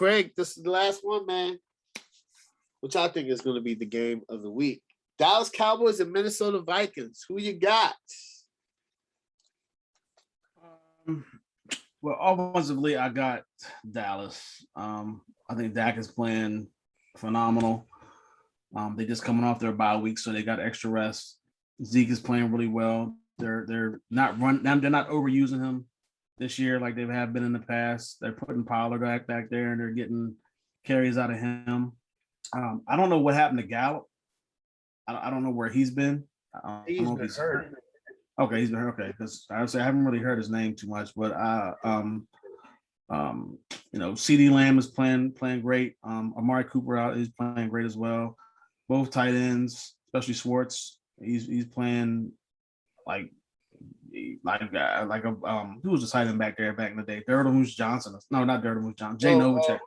Craig, this is the last one, man. Which I think is going to be the game of the week. Dallas Cowboys and Minnesota Vikings. Who you got? Well, offensively, I got Dallas. I think Dak is playing phenomenal. They just coming off their bye week, so they got extra rest. Zeke is playing really well. They're not overusing him this year like they have been in the past. They're putting Pollard back there, and they're getting carries out of him. I don't know what happened to Gallup. I don't know where he's been. He's been hurt. Okay, he's been hurt. Okay, because I haven't really heard his name too much, but CD Lamb is playing great. Amari Cooper is playing great as well. Both tight ends, especially Schwartz, he's playing like who was the tight end back there back in the day? Moose Johnson. No, not Moose Johnson. Jay Novacek.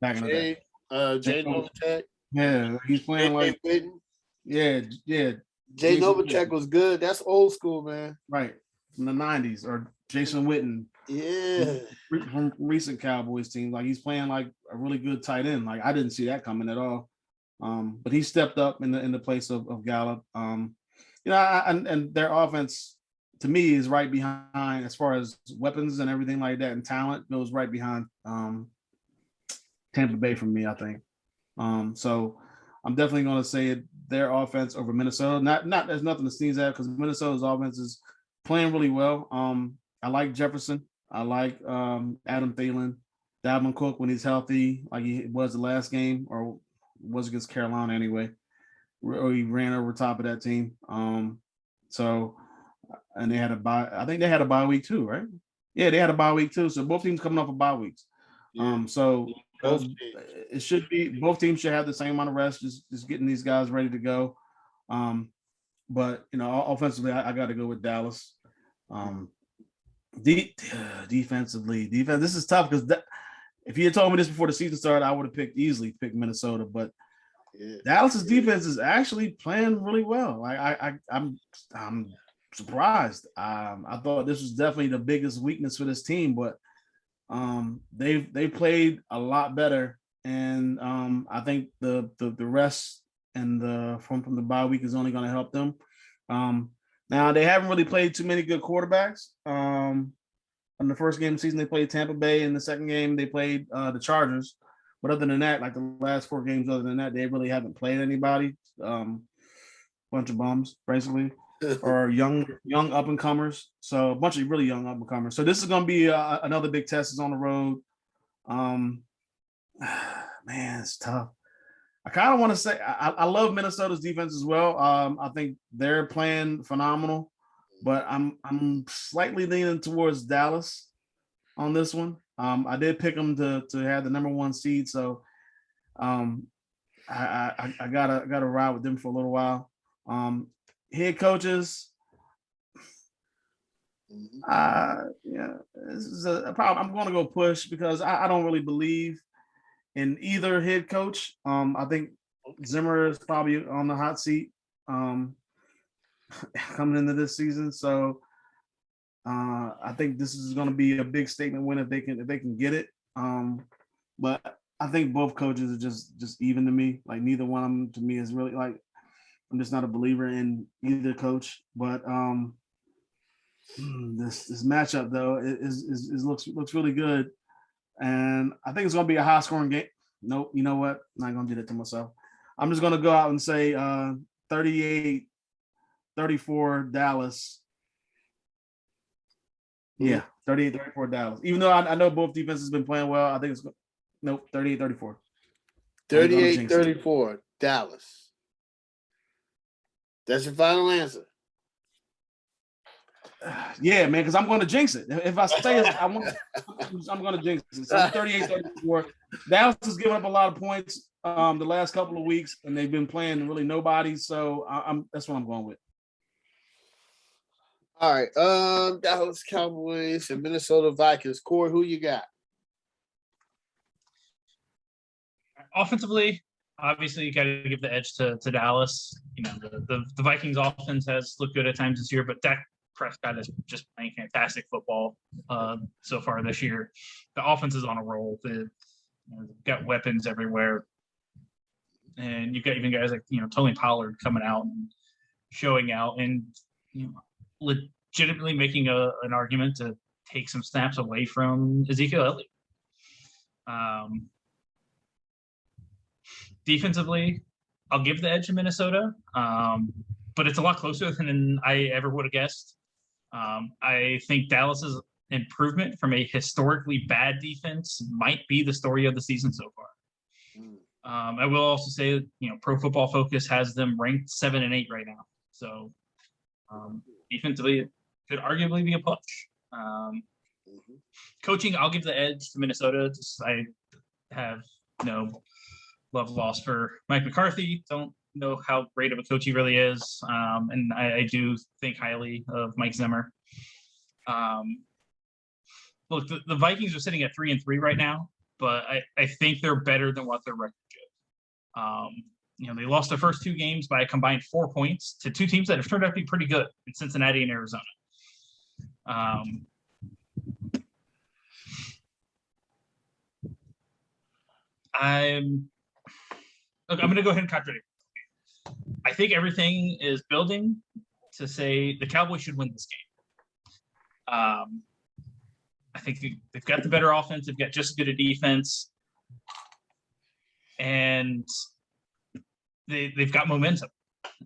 Back in the day. Jay Novacek. Yeah, he's playing like yeah. Jay Novacek was good. That's old school, man. Right. From the 90s, or Jason Witten. Yeah. From recent Cowboys teams. Like, he's playing like a really good tight end. Like, I didn't see that coming at all. But he stepped up in the place of Gallup. And their offense, to me, is right behind, as far as weapons and everything like that, and talent, goes right behind Tampa Bay for me, I think. So I'm definitely going to say their offense over Minnesota. Not there's nothing to sneeze at, because Minnesota's offense is playing really well. I like Jefferson. I like Adam Thielen. Dalvin Cook, when he's healthy, like he was the last game, or was against Carolina anyway, where he ran over top of that team. And they had a bye. I think they had a bye week too, right? Yeah, they had a bye week too. So both teams coming off of bye weeks. It should be, both teams should have the same amount of rest, just getting these guys ready to go. But offensively, I got to go with Dallas. Defensively, this is tough, because if you had told me this before the season started, I would have easily picked Minnesota. But Dallas's defense is actually playing really well. Like I'm surprised. I thought this was definitely the biggest weakness for this team, but they played a lot better, and I think the rest and from the bye week is only going to help them. Now, they haven't really played too many good quarterbacks. In the first game of the season, they played Tampa Bay. In the second game, they played the Chargers. But other than that, like the last 4 games, other than that, they really haven't played anybody. Bunch of bums, basically, or young up and comers. So a bunch of really young up and comers. So this is going to be another big test. Is on the road. Man, it's tough. I kind of want to say I love Minnesota's defense as well. I think they're playing phenomenal, but I'm slightly leaning towards Dallas on this one. I did pick them to have the number 1 seed, so I gotta ride with them for a little while. Head coaches, this is a problem. I'm going to go push, because I don't really believe in either head coach. I think Zimmer is probably on the hot seat coming into this season. So I think this is going to be a big statement win if they can get it. But I think both coaches are just even to me. Like, neither one of them to me is really, like, I'm just not a believer in either coach. But this matchup though is looks really good. And I think it's going to be a high-scoring game. Nope, you know what? I'm not going to do that to myself. I'm just going to go out and say 38-34 Dallas. Yeah, 38-34 Dallas. Even though I know both defenses have been playing well, I think it's – nope, 38-34. 38-34 Dallas. That's your final answer. Yeah, man, because I'm going to jinx it. If I say it, I'm going to jinx it. So 38-34. Dallas has given up a lot of points the last couple of weeks, and they've been playing really nobody. So that's what I'm going with. All right. Dallas Cowboys and Minnesota Vikings. Corey, who you got? Offensively, obviously, you got to give the edge to Dallas. The Vikings offense has looked good at times this year, but Dak Prescott is just playing fantastic football so far this year. The offense is on a roll. They've got weapons everywhere. And you've got even guys like, Tony Pollard coming out and showing out and, legitimately making an argument to take some snaps away from Ezekiel Elliott. Defensively, I'll give the edge to Minnesota, but it's a lot closer than I ever would have guessed. I think Dallas's improvement from a historically bad defense might be the story of the season so far. I will also say that, Pro Football Focus has them ranked 7 and 8 right now. So defensively, it could arguably be a push. Coaching, I'll give the edge to Minnesota. I have no love lost for Mike McCarthy. Don't know how great of a coach he really is. And I do think highly of Mike Zimmer. Look, the Vikings are sitting at 3-3 right now, but I think they're better than what their record is. They lost their first 2 games by a combined 4 points to 2 teams that have turned out to be pretty good in Cincinnati and Arizona. I'm going to go ahead and contradict. I think everything is building to say the Cowboys should win this game. I think they've got the better offense. They've got just as good a defense. And they've got momentum.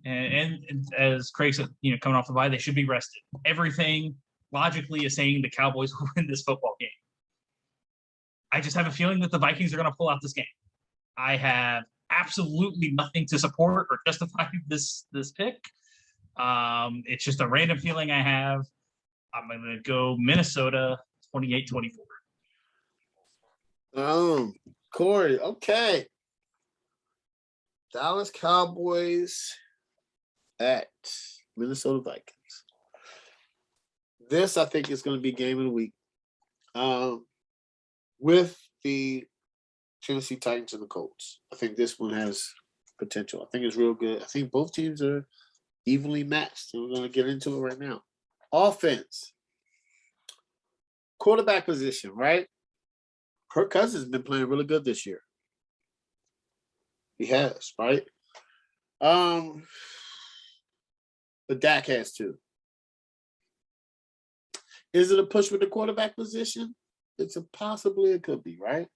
And as Craig said, coming off the bye, they should be rested. Everything logically is saying the Cowboys will win this football game. I just have a feeling that the Vikings are going to pull out this game. I have absolutely nothing to support or justify this pick. It's just a random feeling I have. I'm going to go Minnesota 28-24. Corey, okay. Dallas Cowboys at Minnesota Vikings. This, I think, is going to be game of the week. With the Tennessee Titans and the Colts. I think this one has potential. I think it's real good. I think both teams are evenly matched. And we're going to get into it right now. Offense. Quarterback position, right? Kirk Cousins has been playing really good this year. He has, right? But Dak has too. Is it a push with the quarterback position? Possibly it could be, right?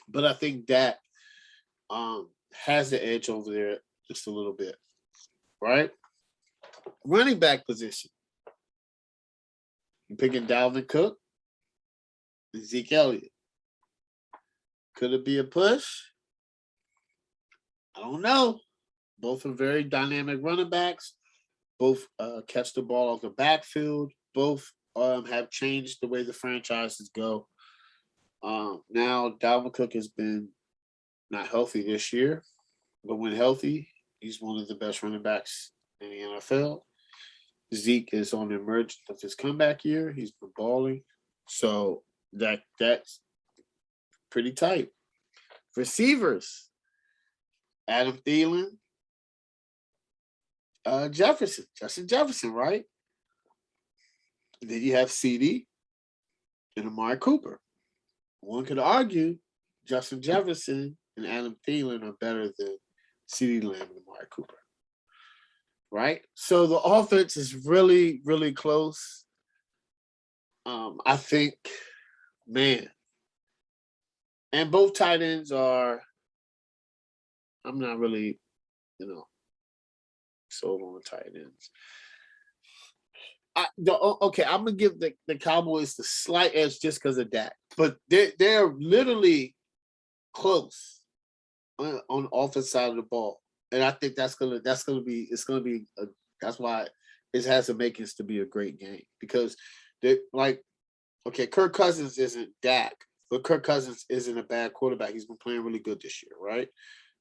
But I think Dak has the edge over there just a little bit, right? Running back position. I'm picking Dalvin Cook and Zeke Elliott. Could it be a push? I don't know. Both are very dynamic running backs. Both catch the ball off the backfield. Both have changed the way the franchises go. Now, Dalvin Cook has been not healthy this year, but when healthy, he's one of the best running backs in the NFL. Zeke is on the emergence of his comeback year. He's been balling. So that's pretty tight. Receivers, Adam Thielen, Justin Jefferson, right? And then you have CD and Amari Cooper. One could argue Justin Jefferson and Adam Thielen are better than CD Lamb and Amari Cooper. Right? So the offense is really, really close. I think, man. And both tight ends are, I'm not really, sold on the tight ends. I'm going to give the Cowboys the slight edge just because of that. But they're literally close on the offense side of the ball. And I think that's why it has the makings to be a great game. Because Kirk Cousins isn't Dak, but Kirk Cousins isn't a bad quarterback. He's been playing really good this year, right?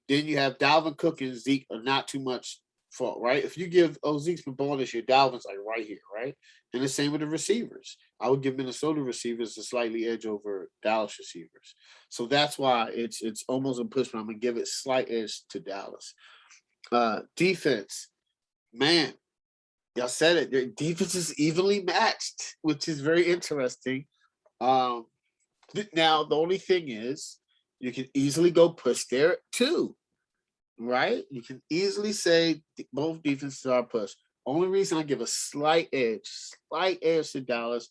Then you have Dalvin Cook and Zeke are not too much fault, right? If you give Zeke's been balling this year, Dalvin's like right here, right? And the same with the receivers. I would give Minnesota receivers a slightly edge over Dallas receivers. So that's why it's almost a push, but I'm gonna give it slight edge to Dallas. Defense, man. Y'all said it. Their defense is evenly matched, which is very interesting. Um, now the only thing is, you can easily go push there too, right? You can easily say both defenses are pushed. Only reason I give a slight edge to Dallas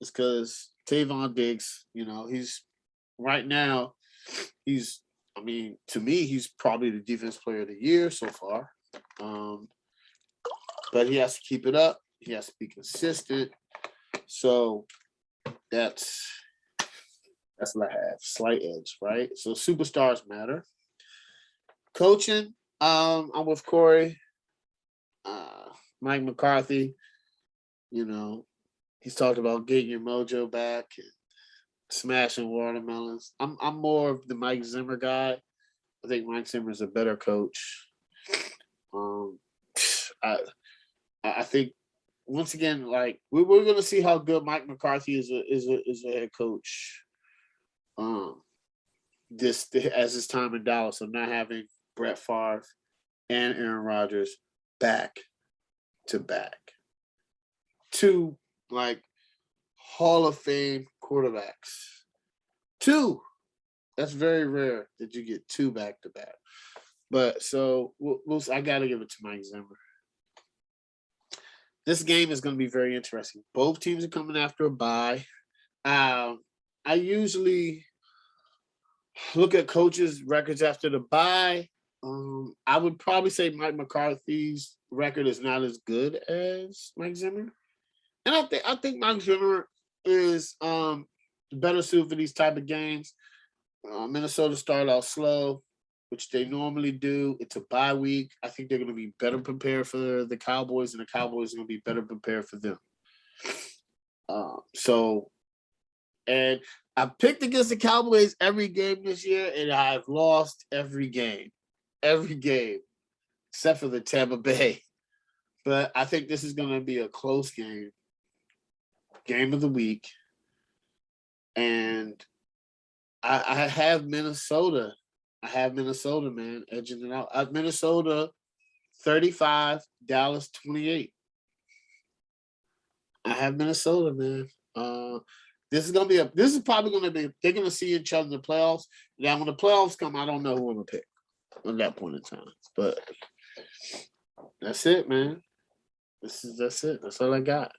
is because Tavon Diggs, he's right now, I mean, to me, he's probably the defense player of the year so far. But he has to keep it up. He has to be consistent. So that's what I have. Slight edge, right? So superstars matter. Coaching, I'm with Corey. Mike McCarthy, he's talked about getting your mojo back and smashing watermelons. I'm more of the Mike Zimmer guy. I think Mike Zimmer is a better coach. I think once again, like we're going to see how good Mike McCarthy is a head coach. This as his time in Dallas of not having Brett Favre and Aaron Rodgers back to back, two like Hall of Fame quarterbacks. Two. That's very rare that you get two back to back. But so I got to give it to Mike Zimmer. This game is going to be very interesting. Both teams are coming after a bye. I usually look at coaches' records after the bye. I would probably say Mike McCarthy's record is not as good as Mike Zimmer, and I think Mike Zimmer is better suited for these type of games. Minnesota started out slow, which they normally do. It's a bye week. I think they're going to be better prepared for the Cowboys, and the Cowboys are going to be better prepared for them. And I picked against the Cowboys every game this year, and I've lost every game, except for the Tampa Bay. But I think this is going to be a close game of the week. And I have Minnesota. Man, edging it out. Minnesota 35, Dallas 28. I have Minnesota, man. This is probably gonna be, they're gonna see each other in the playoffs. Now when the playoffs come, I don't know who I'm gonna pick at that point in time. But that's it, man. That's it. That's all I got.